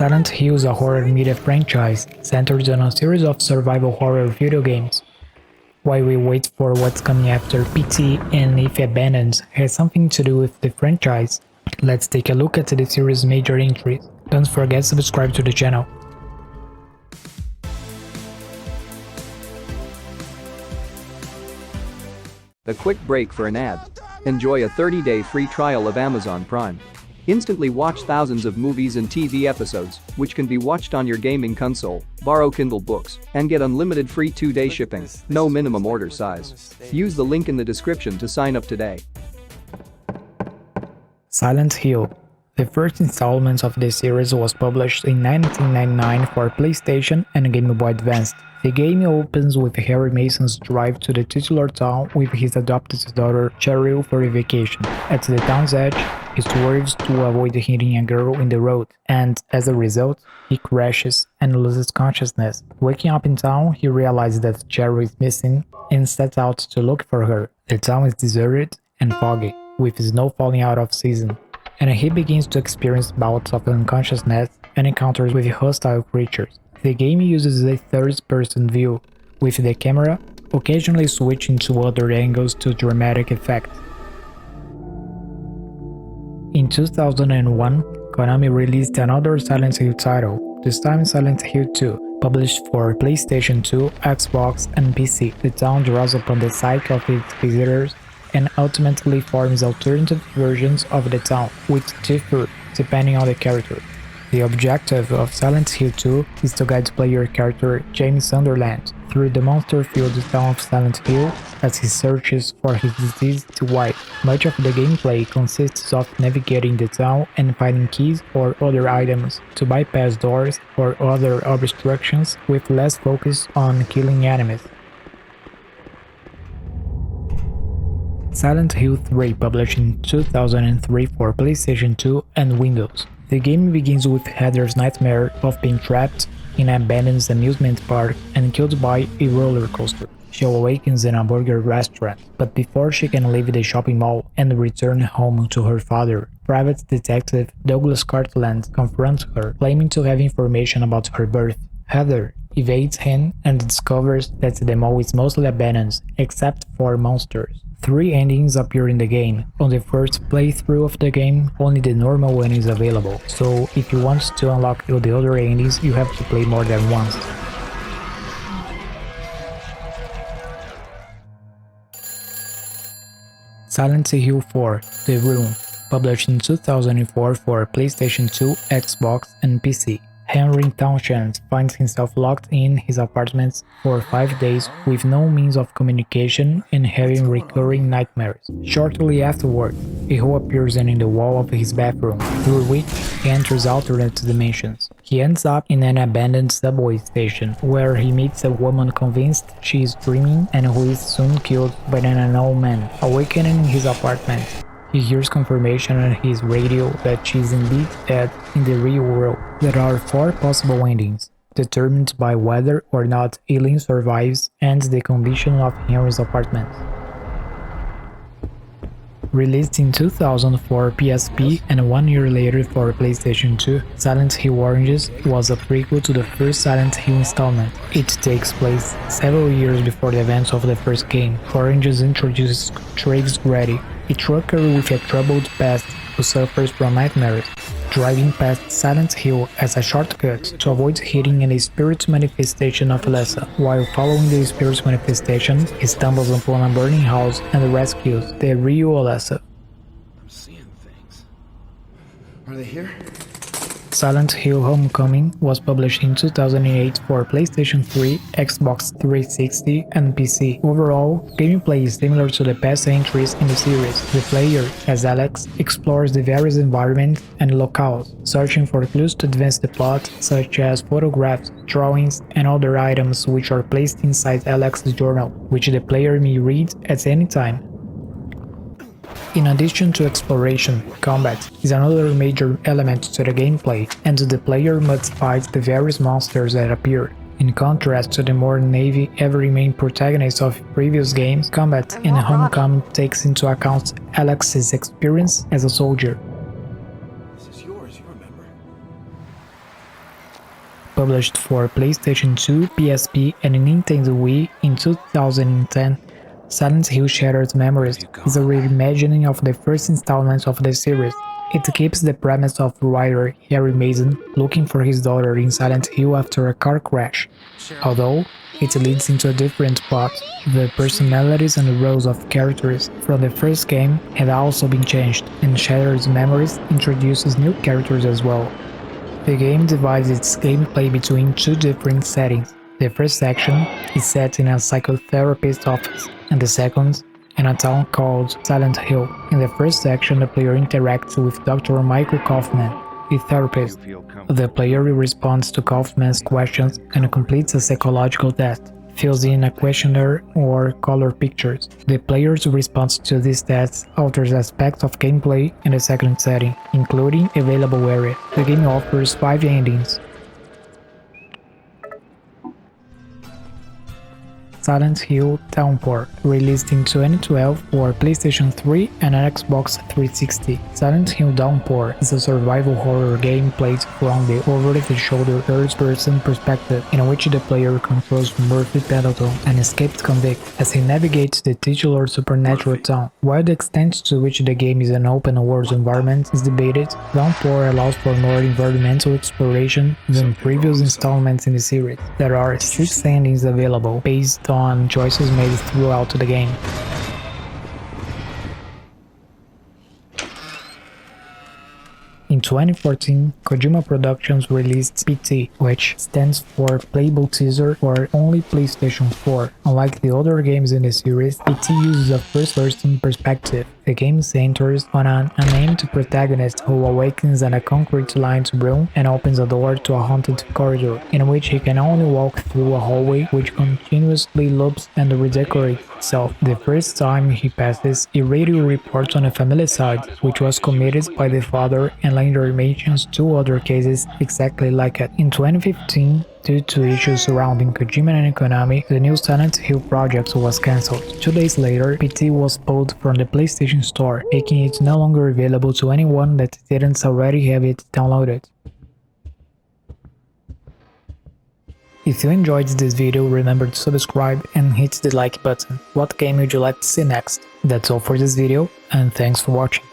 Silent Hill is a horror media franchise centered on a series of survival horror video games. While we wait for what's coming after PT and If Abandoned has something to do with the franchise, let's take a look at the series' major entries. Don't forget to subscribe to the channel. A quick break for an ad. Enjoy a 30-day free trial of Amazon Prime. Instantly watch thousands of movies and TV episodes, which can be watched on your gaming console, borrow Kindle books, and get unlimited free 2-day shipping, no minimum order size. Use the link in the description to sign up today. Silent Hill. The first installment of the series was published in 1999 for PlayStation and Game Boy Advance. The game opens with Harry Mason's drive to the titular town with his adopted daughter Cheryl for a vacation. At the town's edge, he swerves to avoid hitting a girl in the road, and as a result, he crashes and loses consciousness. Waking up in town, he realizes that Cheryl is missing and sets out to look for her. The town is deserted and foggy, with snow falling out of season, and he begins to experience bouts of unconsciousness and encounters with hostile creatures. The game uses a third-person view, with the camera occasionally switching to other angles to dramatic effect. In 2001, Konami released another Silent Hill title, this time Silent Hill 2, published for PlayStation 2, Xbox, and PC. The town draws upon the psyche of its visitors and ultimately forms alternative versions of the town, which differ depending on the character. The objective of Silent Hill 2 is to guide player character James Sunderland through the monster-filled town of Silent Hill as he searches for his deceased wife. Much of the gameplay consists of navigating the town and finding keys or other items to bypass doors or other obstructions, with less focus on killing enemies. Silent Hill 3, published in 2003 for PlayStation 2 and Windows. The game begins with Heather's nightmare of being trapped in an abandoned amusement park and killed by a roller coaster. She awakens in a burger restaurant, but before she can leave the shopping mall and return home to her father, private detective Douglas Cartland confronts her, claiming to have information about her birth. Heather evades him and discovers that the mall is mostly abandoned, except for monsters. 3 endings appear in the game. On the first playthrough of the game, only the normal one is available, so if you want to unlock the other endings, you have to play more than once. Silent Hill 4, The Room, published in 2004 for PlayStation 2, Xbox, and PC. Henry Townshend finds himself locked in his apartment for 5 days with no means of communication and having recurring nightmares. Shortly afterward, a hole appears in the wall of his bathroom, through which he enters alternate dimensions. He ends up in an abandoned subway station, where he meets a woman convinced she is dreaming and who is soon killed by an unknown man. Awakening in his apartment, he hears confirmation on his radio that she is indeed dead in the real world. There are 4 possible endings, determined by whether or not Eileen survives and the condition of Henry's apartment. Released in 2004 PSP and 1 year later for PlayStation 2, Silent Hill Oranges was a prequel to the first Silent Hill installment. It takes place several years before the events of the first game. Oranges introduces Travis Grady, a trucker with a troubled past who suffers from nightmares, driving past Silent Hill as a shortcut to avoid hitting a spirit manifestation of Alessa. While following the spirit manifestation, he stumbles upon a burning house and rescues the real Alessa. I'm seeing things. Are they here? Silent Hill Homecoming was published in 2008 for PlayStation 3, Xbox 360, and PC. Overall, gameplay is similar to the past entries in the series. The player, as Alex, explores the various environments and locales, searching for clues to advance the plot, such as photographs, drawings, and other items which are placed inside Alex's journal, which the player may read at any time. In addition to exploration, combat is another major element to the gameplay, and the player must fight the various monsters that appear. In contrast to the more navy every main protagonist of previous games, combat in Homecoming takes into account Alex's experience as a soldier. This is yours, you remember. Published for PlayStation 2, PSP, and Nintendo Wii in 2010, Silent Hill Shattered Memories is a reimagining of the first installment of the series. It keeps the premise of writer Harry Mason looking for his daughter in Silent Hill after a car crash, although it leads into a different plot. The personalities and roles of characters from the first game have also been changed, and Shattered Memories introduces new characters as well. The game divides its gameplay between two different settings. The first section is set in a psychotherapist's office, and the second in a town called Silent Hill. In the first section, the player interacts with Dr. Michael Kaufman, a therapist. The player responds to Kaufman's questions and completes a psychological test, fills in a questionnaire or color pictures. The player's response to these tests alters aspects of gameplay in the second setting, including available area. The game offers 5 endings. Silent Hill Downpour, released in 2012 for PlayStation 3 and Xbox 360. Silent Hill Downpour is a survival horror game played from the over-the-shoulder third-person perspective, in which the player controls Murphy Pendleton, an escaped convict, as he navigates the titular supernatural town. While the extent to which the game is an open-world environment is debated, Downpour allows for more environmental exploration than previous installments in the series. There are 6 endings available, based on choices made throughout the game. In 2014, Kojima Productions released PT, which stands for Playable Teaser for only PlayStation 4. Unlike the other games in the series, PT uses a first-person perspective. The game centers on an unnamed protagonist who awakens in a concrete-lined room and opens a door to a haunted corridor, in which he can only walk through a hallway which continuously loops and redecorates itself. The first time he passes, a radio reports on a familicide, which was committed by the father, and later mentions 2 other cases exactly like it. In 2015, due to issues surrounding Kojima and Konami, the new Silent Hill project was cancelled. 2 days later, PT was pulled from the PlayStation Store, making it no longer available to anyone that didn't already have it downloaded. If you enjoyed this video, remember to subscribe and hit the like button. What game would you like to see next? That's all for this video, and thanks for watching.